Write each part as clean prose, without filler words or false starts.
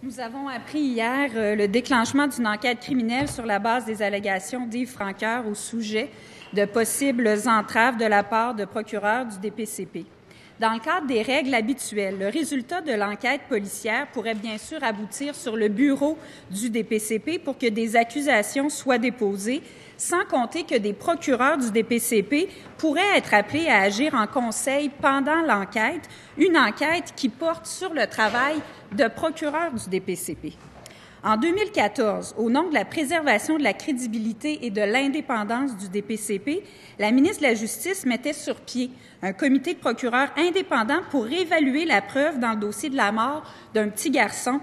Nous avons appris hier le déclenchement d'une enquête criminelle sur la base des allégations d'Yves Francoeur au sujet de possibles entraves de la part de procureurs du DPCP. Dans le cadre des règles habituelles, le résultat de l'enquête policière pourrait bien sûr aboutir sur le bureau du DPCP pour que des accusations soient déposées, sans compter que des procureurs du DPCP pourraient être appelés à agir en conseil pendant l'enquête, une enquête qui porte sur le travail de procureurs du DPCP. En 2014, au nom de la préservation de la crédibilité et de l'indépendance du DPCP, la ministre de la Justice mettait sur pied un comité de procureurs indépendants pour évaluer la preuve dans le dossier de la mort d'un petit garçon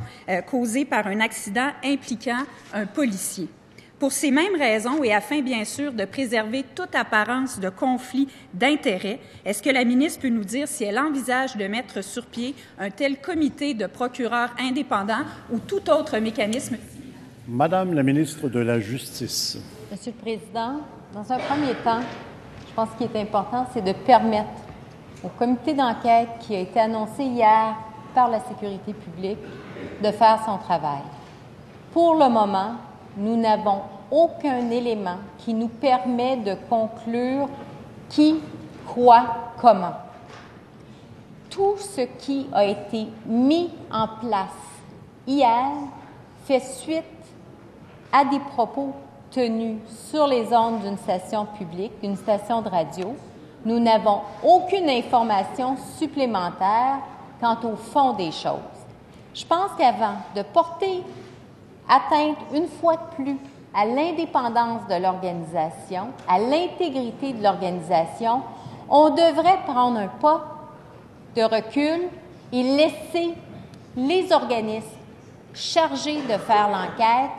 causé par un accident impliquant un policier. Pour ces mêmes raisons et afin, bien sûr, de préserver toute apparence de conflit d'intérêts, est-ce que la ministre peut nous dire si elle envisage de mettre sur pied un tel comité de procureurs indépendants ou tout autre mécanisme? Madame la ministre de la Justice. Monsieur le Président, dans un premier temps, je pense qu'il est important, c'est de permettre au comité d'enquête qui a été annoncé hier par la sécurité publique de faire son travail. Pour le moment, nous n'avons aucun élément qui nous permet de conclure qui, quoi, comment. Tout ce qui a été mis en place hier fait suite à des propos tenus sur les ondes d'une station publique, d'une station de radio. Nous n'avons aucune information supplémentaire quant au fond des choses. Je pense qu'avant de porter atteinte une fois de plus à l'indépendance de l'organisation, à l'intégrité de l'organisation, on devrait prendre un pas de recul et laisser les organismes chargés de faire l'enquête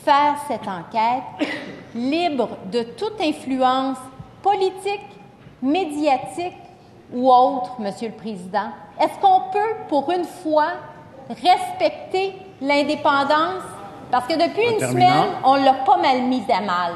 faire cette enquête libre de toute influence politique, médiatique ou autre, Monsieur le Président. Est-ce qu'on peut, pour une fois, respecter l'indépendance? Parce que depuis une semaine, on l'a pas mal mise à mal.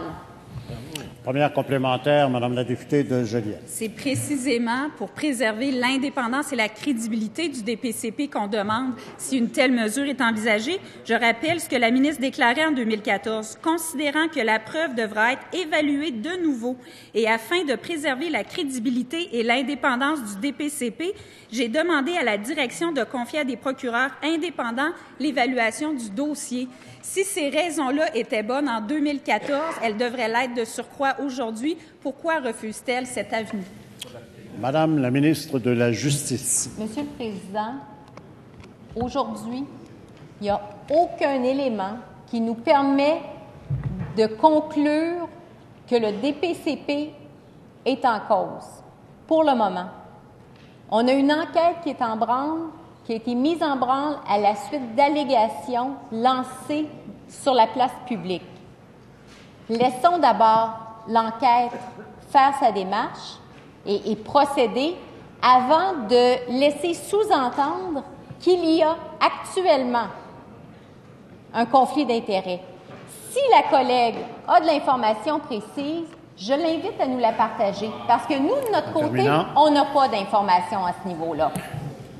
Première complémentaire, Madame la députée de Joliette. C'est précisément pour préserver l'indépendance et la crédibilité du DPCP qu'on demande si une telle mesure est envisagée. Je rappelle ce que la ministre déclarait en 2014, considérant que la preuve devra être évaluée de nouveau et afin de préserver la crédibilité et l'indépendance du DPCP, j'ai demandé à la direction de confier à des procureurs indépendants l'évaluation du dossier. Si ces raisons-là étaient bonnes en 2014, elles devraient l'être de surcroît aujourd'hui. Pourquoi refuse-t-elle cette avenue? Madame la ministre de la Justice. Monsieur le Président, aujourd'hui, il n'y a aucun élément qui nous permet de conclure que le DPCP est en cause, pour le moment. On a une enquête qui est en branle, qui a été mise en branle à la suite d'allégations lancées sur la place publique. Laissons d'abord l'enquête faire sa démarche et procéder avant de laisser sous-entendre qu'il y a actuellement un conflit d'intérêts. Si la collègue a de l'information précise, je l'invite à nous la partager parce que nous, de notre côté, on n'a pas d'informations à ce niveau-là.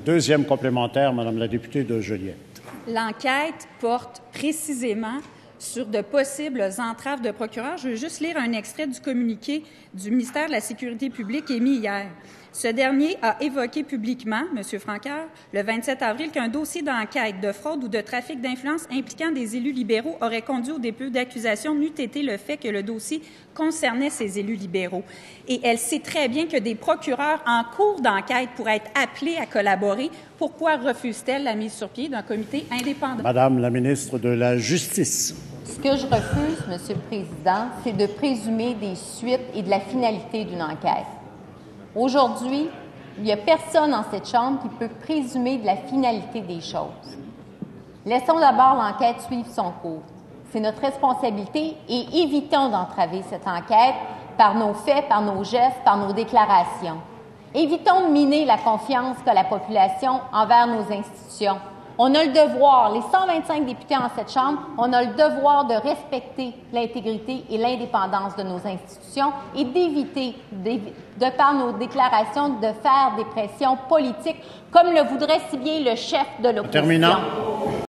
Deuxième complémentaire, Madame la députée de Joliette. L'enquête porte précisément sur de possibles entraves de procureurs. Je veux juste lire un extrait du communiqué du ministère de la Sécurité publique émis hier. Ce dernier a évoqué publiquement, M. Francoeur, le 27 avril, qu'un dossier d'enquête de fraude ou de trafic d'influence impliquant des élus libéraux aurait conduit au dépôt d'accusation n'eût été le fait que le dossier concernait ces élus libéraux. Et elle sait très bien que des procureurs en cours d'enquête pourraient être appelés à collaborer. Pourquoi refuse-t-elle la mise sur pied d'un comité indépendant? Madame la ministre de la Justice. Ce que je refuse, Monsieur le Président, c'est de présumer des suites et de la finalité d'une enquête. Aujourd'hui, il n'y a personne dans cette Chambre qui peut présumer de la finalité des choses. Laissons d'abord l'enquête suivre son cours. C'est notre responsabilité et évitons d'entraver cette enquête par nos faits, par nos gestes, par nos déclarations. Évitons de miner la confiance qu'a la population envers nos institutions. On a le devoir, les 125 députés en cette Chambre, on a le devoir de respecter l'intégrité et l'indépendance de nos institutions et d'éviter, de par nos déclarations, de faire des pressions politiques, comme le voudrait si bien le chef de l'opposition. Terminant.